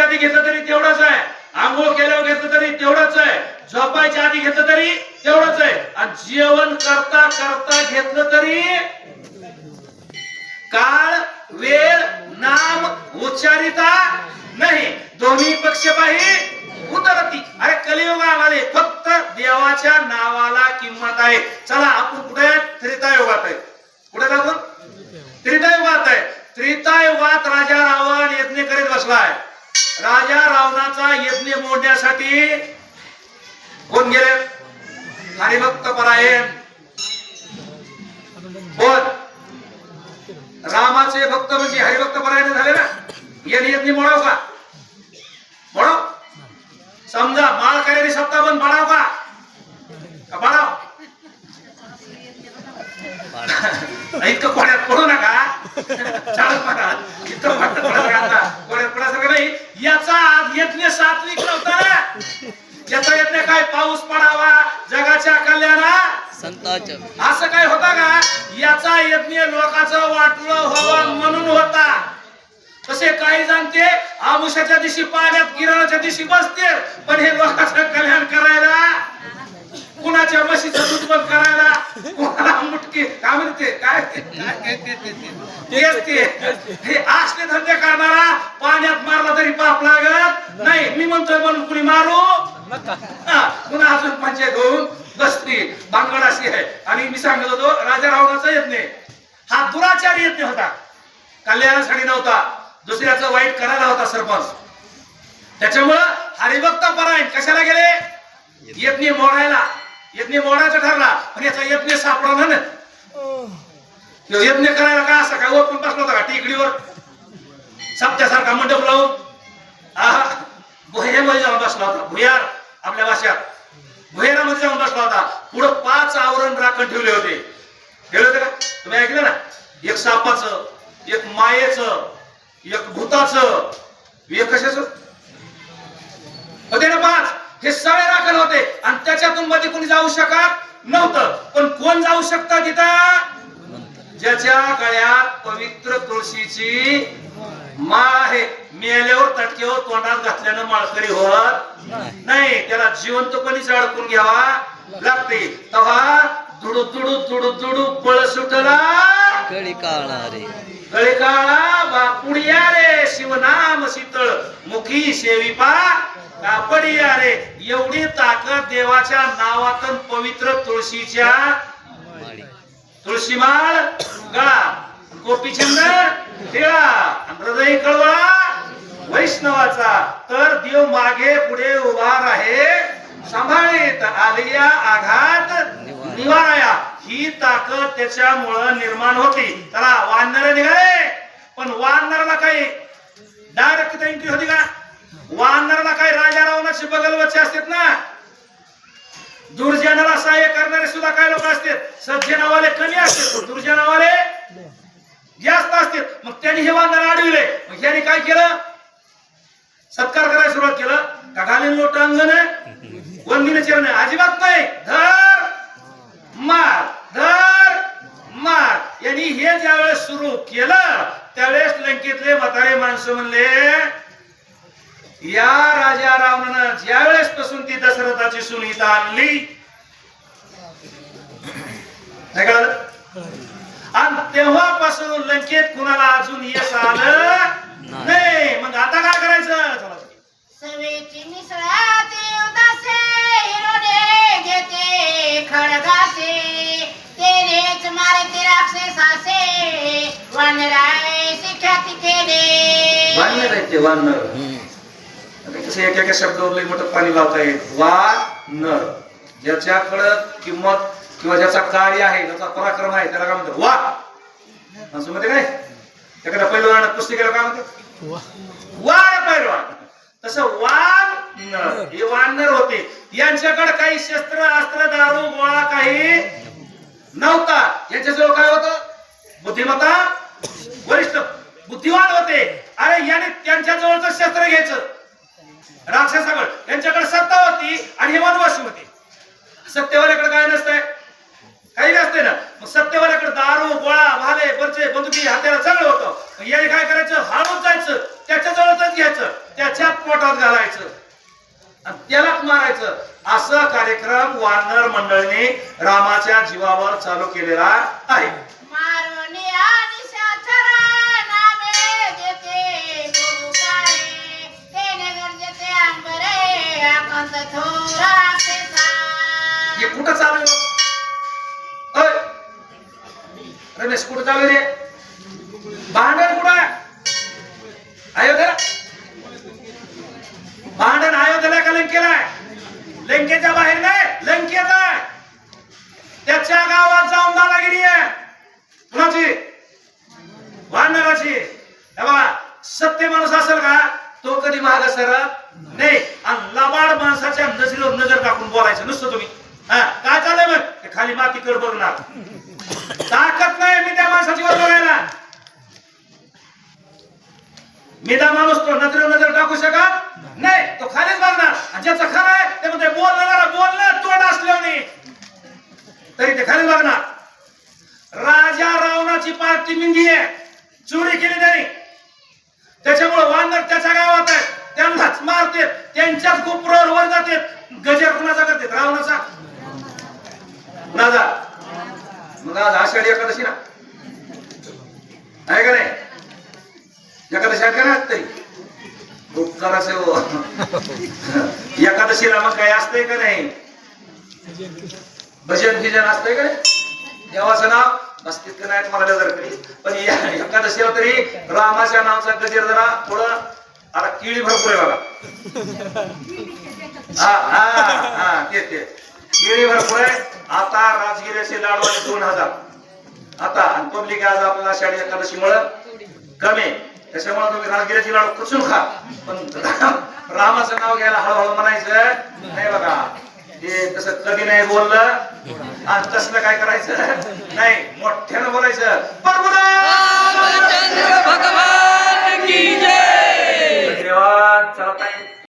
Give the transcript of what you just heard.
आधी घेतलं तरी तेवढंच आहे, आंघोळ केल्यावर घेतलं तरी तेवढंच आहे, झोपायच्या आधी घेतलं तरी तेवढंच आहे, आणि जेवण करता करता घेतलं तरी काळ वेळ नाम उच्चारिता नाही, दोन्ही पक्षपाही उतरती. अरे कलियुगामध्ये फक्त देवाच्या नावाला किंमत आहे. चला आपण कुठे त्रेतायुगात आहे. कुठे आपण त्रेतायुगात आहे. त्रेतायुगात राजा रावण यज्ञ करीत बसलाय. राजा रावणाचा यज्ञ मोडण्यासाठी कोण गेले? हरिभक्त परायण. कोण? रामाचे भक्त म्हणजे हरिभक्त परायण झाले ना. यांनी यज्ञ मोडाव का? मोडाव. समजा माळकऱ्यांनी सत्ता पण पाडाव का? पाडाव. इतकं कोड्यात पडू नका. चालत नका. इतकं फक्त पडत नका. कोड्यात पडायचं नाही. याचा यज्ञ सात्विक नव्हता ना. याचा यज्ञ काय पाऊस पडावा, जगाच्या कल्याणा असं काय होता का? याचा यज्ञ लोकांचं वाटलं व्हावं म्हणून होता. तसे काही जाणते आमुषाच्या दिवशी पाण्यात गिरणाच्या दिवशी बसते, पण हे लोकांचं कल्याण करायला, कुणाच्या म्हशीचं दूध बंद करायला, कुणाला मुटकी काय म्हणते काय हे असले धंदे करणारा पाण्यात मारला तरी पाप लागत नाही. मी म्हणतोय म्हणून कुणी मारू पुन्हा अजून पंचायत होऊन बसती. भानगड अशी आहे. आणि मी सांगत होतो राजा रावणाचा यज्ञ हा दुराचारी यज्ञ होता, कल्याणासाठी नव्हता, दुसऱ्याचं वाईट करायला होता सरपंच. त्याच्यामुळं हरिभक्त परायण कशाला गेले? यज्ञ मोडायला. यज्ञ मोडायचा ठरला, पण याचा यज्ञ सापडला ना. यज्ञ करायला काय असं काय ओपन बसला होता का टेकडीवर सप्त्यासारखा मंडप लावून? भुयामध्ये जाऊन बसला होता. भुयार आपल्या भाषात भुयारामध्ये जाऊन बसला होता. पुढे 5 आवरण राखण ठेवले होते. ठेवले होते का? तुम्ही ऐकलं ना? एक सापाचं, एक मायेचं, एक भूताचं, एक कशाचं होते ना 5. हे सगळे राखण होते आणि त्याच्यातून मध्ये कोणी जाऊ शकत नव्हतं. पण कोण जाऊ शकतं तिथं? ज्याच्या गळ्यात पवित्र तुळशीची माळ आहे. मेल्यावर तटकेवर तोंडात घातल्यानं माळकरी होत नाही. त्याला जिवंतपणीच अडकून घ्यावा लागते. तेव्हा दुडू दुडू दुडू दुडू पळ सुटला कळी काळा रे, कळी काळा बापुडिया रे, शिवनाम शीतळ मुखी सेविपा कापडिया रे. एवढी ताकद देवाच्या नावातून पवित्र तुळशीच्या तुळशीमाळ गळा, गोपीचंद टिळा, हृदय कळवळा वैष्णवाचा. तर देव मागे पुढे उभा राहे सांभाळीत आलिया आघात निवाराया. ही ताकद त्याच्यामुळं निर्माण होती. त्याला वानर निघाले, पण वानराला काही डायरेक्ट एंट्री होती का? वानराला काही राजा रावणाची बगलवच्चे असतात ना. दुर्जनाला सहाय्य करणारे सुद्धा काही लोक असतात. सज्जनावाले कमी असतात, दुर्जनावाले जास्त असतात. मग त्यांनी हे वानर अडविले. मग यांनी काय केलं? सत्कार करायला सुरुवात केलं. का घालीन लोटांगण वंदीने चरण अजिबात नाही. धर मार, धर मार. यांनी हे ज्यावेळेस सुरू केलं त्यावेळेस लंकेतले म्हातारे माणसं म्हणले, या राजा रावणानं ज्या वेळेस पासून ती दशरथाची सून इथं आणली आणि तेव्हापासून लंकेत कुणाला अजून यश आलं नाही. मग आता काय करायचं? सवेची मिसळाचे उदासे हिरोडे घेते खडगासे, तेरेच मारते राक्षसासे, वानराय शिख्याती केले. वानर आहे ते वानर. कसे एका एका शब्दावर लई मोठं पाणी लावता येईल. वानर ज्याच्याकडं किंमत किंवा ज्याचा कार्य आहे, ज्याचा पराक्रम आहे, त्याला काय म्हणतात? वा. असं म्हणते काय? एखाद्या पैलवान कुस्ती केलं काय म्हणतात? वार पैलवान. तसं वानर हे वानर होते. यांच्याकडे काही शस्त्र अस्त्र दारू गोळा काही नव्हता. यांच्याजवळ काय होतं? बुद्धिमत्ता, वरिष्ठ बुद्धिवान होते. अरे याने त्यांच्या जवळचं शस्त्र घ्यायचं. राक्षसाकडे त्यांच्याकडे सत्ता होती आणि हे वनवासी होते. सत्तेवाल्याकडे काय नसतंय? काही नसते ना. मग सत्तेवाल्याकडे दारू गोळा भाले बर्चे बंदुकी हात्याला सगळं होतं. याने काय करायचं? हारून जायचं, त्याच्या जवळच घ्यायचं, त्याच्यात पोटात घालायचं आणि त्यालाच मारायचं. असं कार्यक्रम वानर मंडळीने रामाच्या जीवावर चालू केलेला आहे. मारुनी आणि शाचरा नामे देते गुरु काळे तेने गरजेचे अंबरे आकांत थोरा हे कुठं चालू आहे? ओय, रमेश कुठं चालू आहे रे? भांडण कुठं आहे? अयोध्येला भांडण अयोध्येला का लंकेला आहे? लंकेच्या बाहेर नाही, लंकेत आहे. त्याच्या गावात जाऊन दादागिरी आहे. कुणाची? वानराची. हे बघा, सत्य माणूस असेल का तो कधी माग सरत नाही. आणि लबाड माणसाच्या नजरेवर नजर टाकून बोलायचं नुसतं तुम्ही. हा काय चाललंय मग? ते खाली मातीकडे बघणार. ताकद नाही मी त्या माणसाची वर बघायला. मी त्या माणूस तो नजरेवर नजर टाकू शकत नाही. तो खालीच बघणार. आणि ज्याचं खरं आहे ते म्हणते बोलणं तोंड असल्याने तरी ते खाली बघणार. राजा रावणाची पार्टी मिंदी आहे, चोरी केली त्यांनी. त्याच्यामुळे वानर त्याच्या गावात आहे, त्यांनाच मारते, त्यांच्याच गोपुरावर वर जाते. गजर कुणाचा करते? रावणाचा. कुणाचा? मग आज आषाढी एकादशी ना आहे का नाही? एकादशी आहे का नाही? तरी उपकार असे हो. एकादशीला मग काय असतंय का नाही? भजन भिजन असतंय का नाही? देवाचं नाव बस तितकं नाही तुम्हाला नजर करी. पण एकादशीला तरी रामाच्या नावाचा गजर जरा थोडं आता किळी भरपूर आहे बघा. हा हा हा ते केळी भरपूर आहे. आता राजगिरीचे लाडू आहे 2000 आता. आणि पब्लिक आज आपल्याला आषाढी एकादशीमुळे कमी, त्याच्यामुळे तुम्ही राजगिरीचे लाडू कचून खा. पण रामाचं नाव घ्यायला हळूहळू म्हणायचं नाही बघा. ते तसं कधी नाही बोललं आणि तसलं काय करायचं नाही, मोठ्यानं बोलायचं.